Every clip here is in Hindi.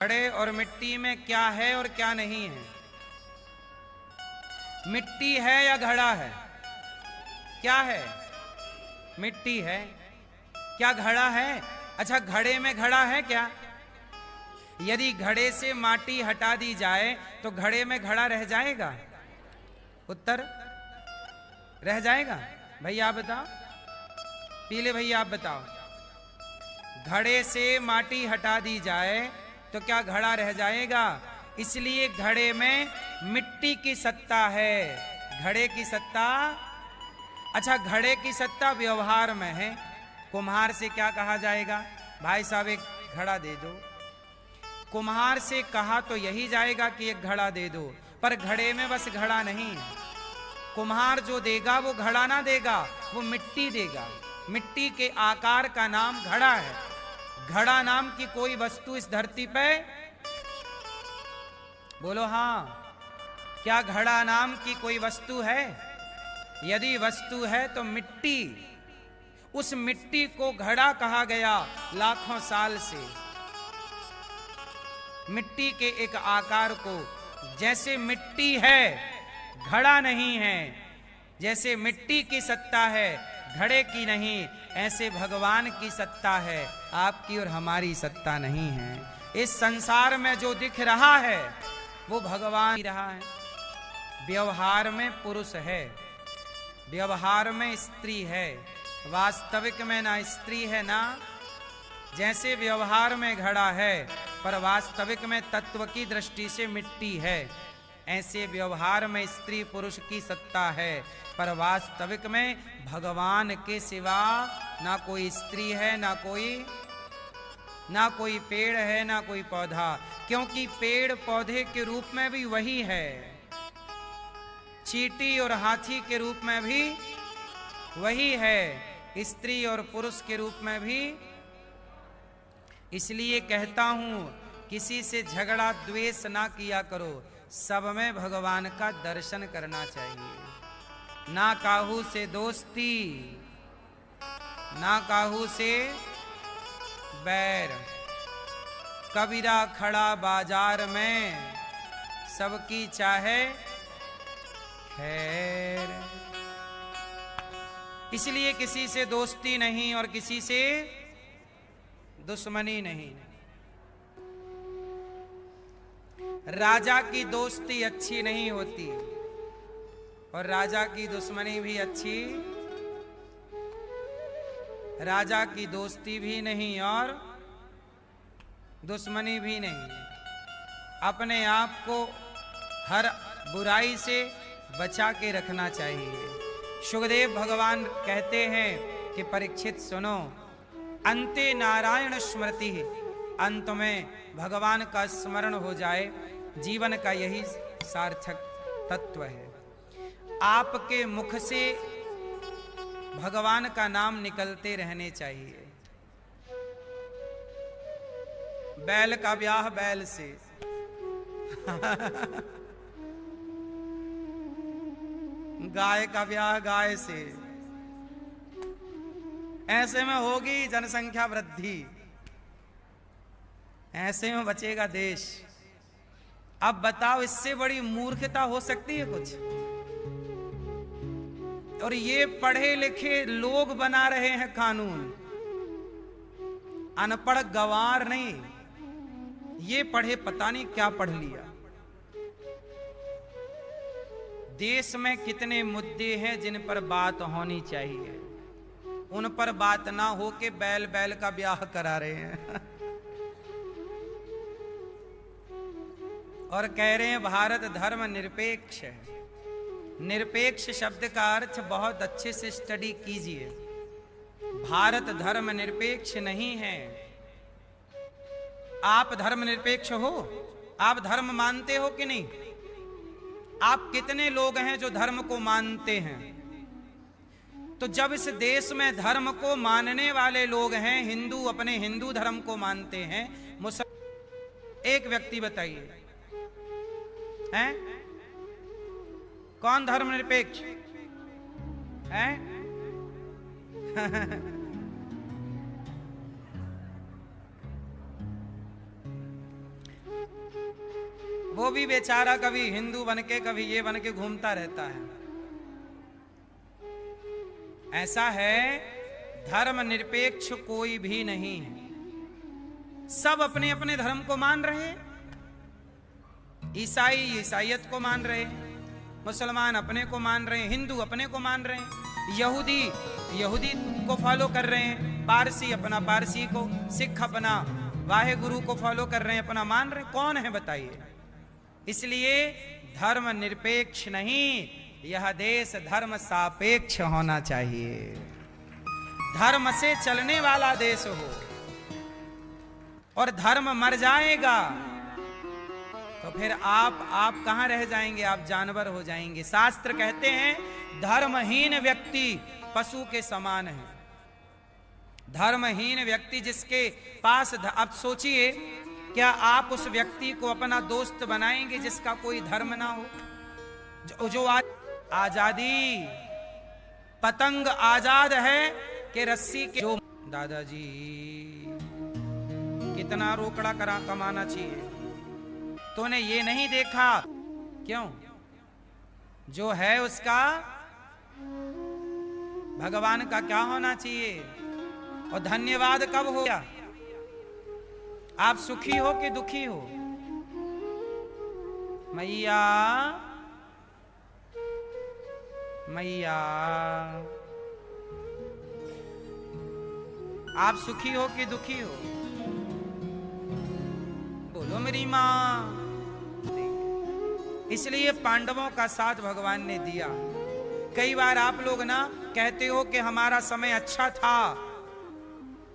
घड़े और मिट्टी में क्या है और क्या नहीं है? मिट्टी है या घड़ा है? क्या है? मिट्टी है। क्या घड़ा है? अच्छा, घड़े में घड़ा है क्या? यदि घड़े से माटी हटा दी जाए तो घड़े में घड़ा रह जाएगा? उत्तर रह जाएगा। भैया आप बताओ, पीले भैया आप बताओ, घड़े से माटी हटा दी जाए तो क्या घड़ा रह जाएगा? इसलिए घड़े में मिट्टी की सत्ता है, घड़े की सत्ता। अच्छा, घड़े की सत्ता व्यवहार में है। कुम्हार से क्या कहा जाएगा? भाई साहब एक घड़ा दे दो। कुम्हार से कहा तो यही जाएगा कि एक घड़ा दे दो, पर घड़े में बस घड़ा नहीं है। कुम्हार जो देगा वो घड़ा ना देगा, वो मिट्टी देगा। मिट्टी के आकार का नाम घड़ा है। घड़ा नाम की कोई वस्तु इस धरती पे, बोलो हाँ, क्या घड़ा नाम की कोई वस्तु है? यदि वस्तु है तो मिट्टी। उस मिट्टी को घड़ा कहा गया लाखों साल से। मिट्टी के एक आकार को, जैसे मिट्टी है घड़ा नहीं है, जैसे मिट्टी की सत्ता है घड़े की नहीं, ऐसे भगवान की सत्ता है, आपकी और हमारी सत्ता नहीं है। इस संसार में जो दिख रहा है वो भगवान ही रहा है। व्यवहार में पुरुष है, व्यवहार में स्त्री है, वास्तविक में ना स्त्री है ना। जैसे व्यवहार में घड़ा है पर वास्तविक में तत्व की दृष्टि से मिट्टी है, ऐसे व्यवहार में स्त्री पुरुष की सत्ता है पर वास्तविक में भगवान के सिवा ना कोई स्त्री है, ना कोई पेड़ है, ना कोई पौधा। क्योंकि पेड़ पौधे के रूप में भी वही है, चींटी और हाथी के रूप में भी वही है, स्त्री और पुरुष के रूप में भी। इसलिए कहता हूं, किसी से झगड़ा द्वेष ना किया करो, सब में भगवान का दर्शन करना चाहिए। ना काहू से दोस्ती, ना काहू से बैर, कबीरा खड़ा बाजार में सबकी चाहे खैर। इसलिए किसी से दोस्ती नहीं और किसी से दुश्मनी नहीं। राजा की दोस्ती अच्छी नहीं होती और राजा की दुश्मनी भी अच्छी, राजा की दोस्ती भी नहीं और दुश्मनी भी नहीं। अपने आप को हर बुराई से बचा के रखना चाहिए। सुखदेव भगवान कहते हैं कि परीक्षित सुनो, अंते नारायण स्मृति, अंत में भगवान का स्मरण हो जाए, जीवन का यही सार्थक तत्व है। आपके मुख से भगवान का नाम निकलते रहने चाहिए। बैल का ब्याह बैल से गाय का ब्याह गाय से, ऐसे में होगी जनसंख्या वृद्धि, ऐसे में बचेगा देश। अब बताओ, इससे बड़ी मूर्खता हो सकती है कुछ? और ये पढ़े लिखे लोग बना रहे हैं कानून, अनपढ़ गवार नहीं। ये पढ़े पता नहीं क्या पढ़ लिया। देश में कितने मुद्दे हैं जिन पर बात होनी चाहिए, उन पर बात ना हो के बैल बैल का ब्याह करा रहे हैं और कह रहे हैं भारत धर्म निरपेक्ष है। निरपेक्ष शब्द का अर्थ बहुत अच्छे से स्टडी कीजिए। भारत धर्म निरपेक्ष नहीं है। आप धर्म निरपेक्ष हो? आप धर्म मानते हो कि नहीं? आप कितने लोग हैं जो धर्म को मानते हैं? तो जब इस देश में धर्म को मानने वाले लोग हैं, हिंदू अपने हिंदू धर्म को मानते हैं, एक व्यक्ति बताइए हैं कौन धर्मनिरपेक्ष है? वो भी बेचारा कभी हिंदू बन के कभी ये बन के घूमता रहता है। ऐसा है, धर्म निरपेक्ष कोई भी नहीं है, सब अपने अपने धर्म को मान रहे। ईसाई ईसाइयत को मान रहे, मुसलमान अपने को मान रहे, हिंदू अपने को मान रहे, यहूदी यहूदी को फॉलो कर रहे हैं, पारसी अपना पारसी को, सिख अपना वाहे गुरु को फॉलो कर रहे हैं, अपना मान रहे। कौन है बताइए? इसलिए धर्म निरपेक्ष नहीं, यह देश धर्म सापेक्ष होना चाहिए, धर्म से चलने वाला देश हो। और धर्म मर जाएगा तो फिर आप कहां रह जाएंगे? आप जानवर हो जाएंगे। शास्त्र कहते हैं धर्महीन व्यक्ति पशु के समान है। धर्महीन व्यक्ति जिसके पास अब सोचिए, क्या आप उस व्यक्ति को अपना दोस्त बनाएंगे जिसका कोई धर्म ना हो? जो आजादी, पतंग आजाद है कि रस्सी के। जो दादाजी कितना रोकड़ा कमाना चाहिए, तूने ये नहीं देखा क्यों? जो है उसका भगवान का क्या होना चाहिए? और धन्यवाद कब हो गया? आप सुखी हो कि दुखी हो? मैया मैया आप सुखी हो कि दुखी हो? बोलो मेरी मां। इसलिए पांडवों का साथ भगवान ने दिया। कई बार आप लोग ना कहते हो कि हमारा समय अच्छा था,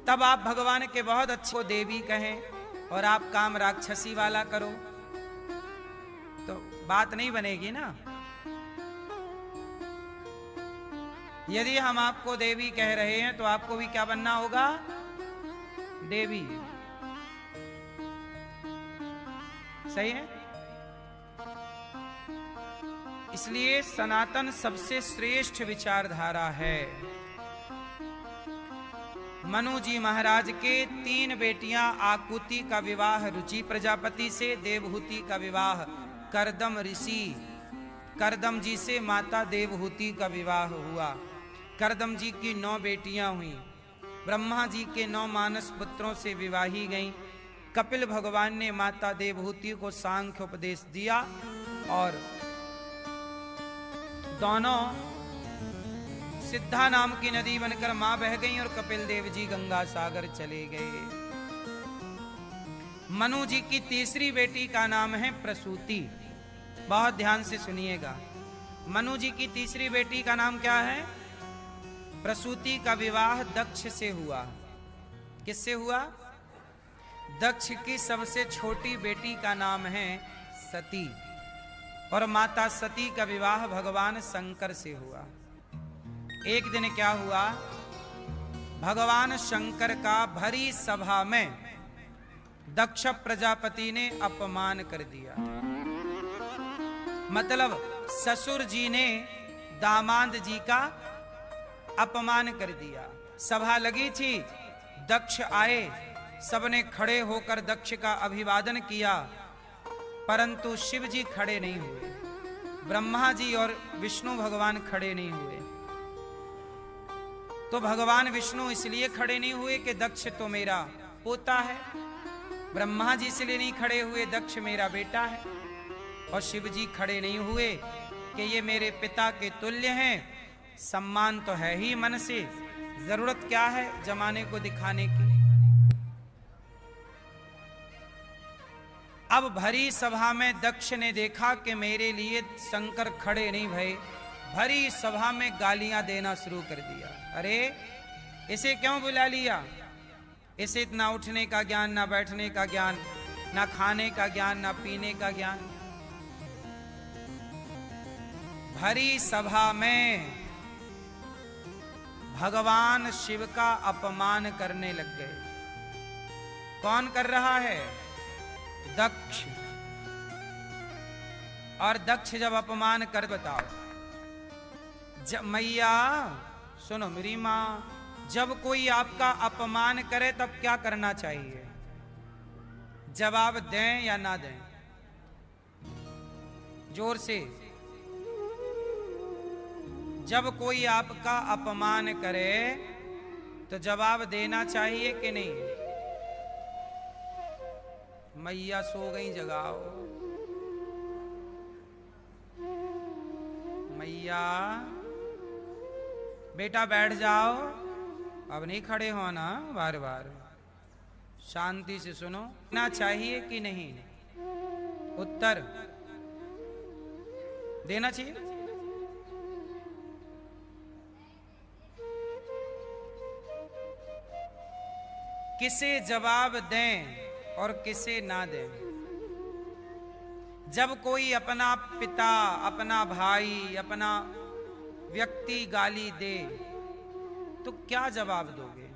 तब आप भगवान के बहुत अच्छे को देवी कहें और आप काम राक्षसी वाला करो, तो बात नहीं बनेगी ना। यदि हम आपको देवी कह रहे हैं तो आपको भी क्या बनना होगा? देवी। सही है? इसलिए सनातन सबसे श्रेष्ठ विचारधारा है। मनु जी महाराज के 3 बेटियां, आकुति का विवाह रुचि प्रजापति से, देवहूति का विवाह करदम ऋषि, करदम जी से माता देवहूति का विवाह हुआ। करदम जी की 9 बेटियां हुई, ब्रह्मा जी के 9 मानस पुत्रों से विवाही गईं। कपिल भगवान ने माता देवहूति को सांख्य उपदेश दिया और दोनों सिद्धा नाम की नदी बनकर मां बह गईं और कपिल देव जी गंगा सागर चले गए। मनु जी की तीसरी बेटी का नाम है प्रसूति। बहुत ध्यान से सुनिएगा, मनु जी की तीसरी बेटी का नाम क्या है? प्रसूति का विवाह दक्ष से हुआ। किससे हुआ? दक्ष की सबसे छोटी बेटी का नाम है सती, और माता सती का विवाह भगवान शंकर से हुआ। एक दिन क्या हुआ? भगवान शंकर का भरी सभा में दक्ष प्रजापति ने अपमान कर दिया। मतलब ससुर जी ने दामाद जी का अपमान कर दिया। सभा लगी थी, दक्ष आए, सबने खड़े होकर दक्ष का अभिवादन किया, परंतु शिव जी खड़े नहीं हुए, ब्रह्मा जी और विष्णु भगवान खड़े नहीं हुए। तो भगवान विष्णु इसलिए खड़े नहीं हुए कि दक्ष तो मेरा पोता है, ब्रह्मा जी इसलिए नहीं खड़े हुए, दक्ष मेरा बेटा है, और शिव जी खड़े नहीं हुए कि ये मेरे पिता के तुल्य हैं। सम्मान तो है ही मन से, जरूरत क्या है जमाने को दिखाने की। अब भरी सभा में दक्ष ने देखा कि मेरे लिए शंकर खड़े नहीं भये, भरी सभा में गालियां देना शुरू कर दिया। अरे इसे क्यों बुला लिया? इसे इतना उठने का ज्ञान, ना बैठने का ज्ञान, ना खाने का ज्ञान, ना पीने का ज्ञान। भरी सभा में भगवान शिव का अपमान करने लग गए। कौन कर रहा है? दक्ष। और दक्ष जब अपमान कर, बताओ, जब मैया सुनो मेरी मां, जब कोई आपका अपमान करे तब क्या करना चाहिए? जवाब दें या ना दें? जोर से। जब कोई आपका अपमान करे तो जवाब देना चाहिए कि नहीं? मैया सो गई, जगाओ मैया। बेटा बैठ जाओ, अब नहीं खड़े होना बार बार, शांति से सुनो। ना चाहिए कि नहीं? उत्तर देना चाहिए। किसे जवाब दें और किसे ना दें? जब कोई अपना पिता, अपना भाई, अपना व्यक्ति गाली दे तो क्या जवाब दोगे?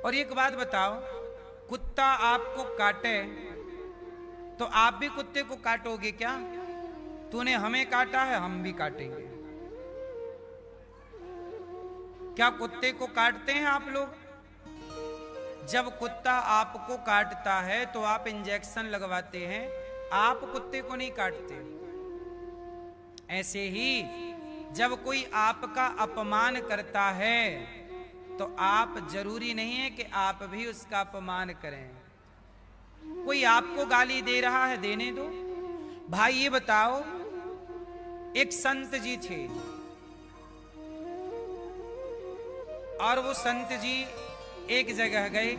और एक बात बताओ, कुत्ता आपको काटे तो आप भी कुत्ते को काटोगे क्या? तूने हमें काटा है, हम भी काटेंगे। क्या कुत्ते को काटते हैं आप लोग? जब कुत्ता आपको काटता है तो आप इंजेक्शन लगवाते हैं, आप कुत्ते को नहीं काटते। ऐसे ही जब कोई आपका अपमान करता है तो आप जरूरी नहीं है कि आप भी उसका अपमान करें। कोई आपको गाली दे रहा है, देने दो। भाई ये बताओ, एक संत जी थे और वो संत जी एक जगह गए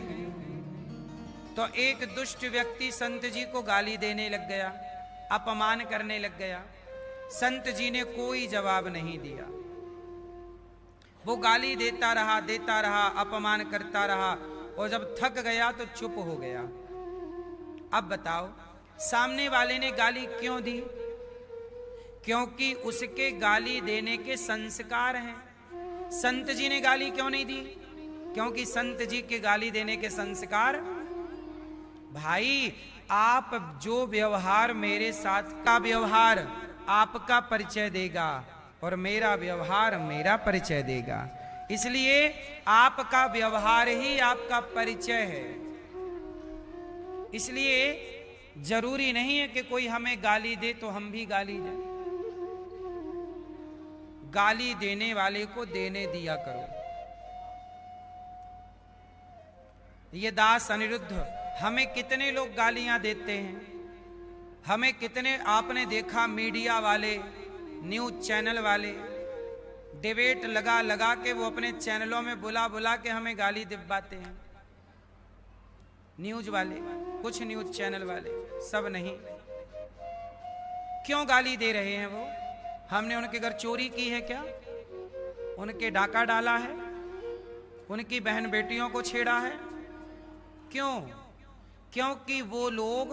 तो एक दुष्ट व्यक्ति संत जी को गाली देने लग गया, अपमान करने लग गया। संत जी ने कोई जवाब नहीं दिया। वो गाली देता रहा, अपमान करता रहा और जब थक गया तो चुप हो गया। अब बताओ, सामने वाले ने गाली क्यों दी? क्योंकि उसके गाली देने के संस्कार हैं। संत जी ने गाली क्यों नहीं दी? क्योंकि संत जी के गाली देने के संस्कार। भाई, आप जो व्यवहार मेरे साथ का व्यवहार आपका परिचय देगा और मेरा व्यवहार मेरा परिचय देगा। इसलिए आपका व्यवहार ही आपका परिचय है। इसलिए जरूरी नहीं है कि कोई हमें गाली दे तो हम भी गाली दें। गाली देने वाले को देने दिया करो। ये दास अनिरुद्ध, हमें कितने लोग गालियां देते हैं। हमें कितने, आपने देखा मीडिया वाले, न्यूज चैनल वाले डिबेट लगा लगा के वो अपने चैनलों में बुला बुला के हमें गाली दिलवाते हैं। न्यूज वाले, कुछ न्यूज चैनल वाले, सब नहीं। क्यों गाली दे रहे हैं वो? हमने उनके घर चोरी की है क्या? उनके डाका डाला है? उनकी बहन बेटियों को छेड़ा है? क्यों? क्योंकि वो लोग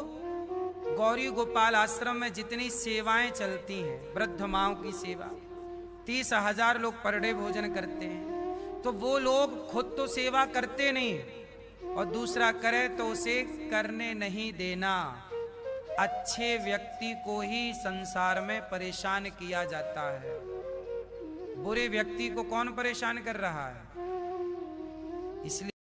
गौरी गोपाल आश्रम में जितनी सेवाएं चलती हैं, वृद्ध माओं की सेवा, 30,000 लोग पर डे भोजन करते हैं, तो वो लोग खुद तो सेवा करते नहीं और दूसरा करे तो उसे करने नहीं देना। अच्छे व्यक्ति को ही संसार में परेशान किया जाता है। बुरे व्यक्ति को कौन परेशान कर रहा है? इसलिए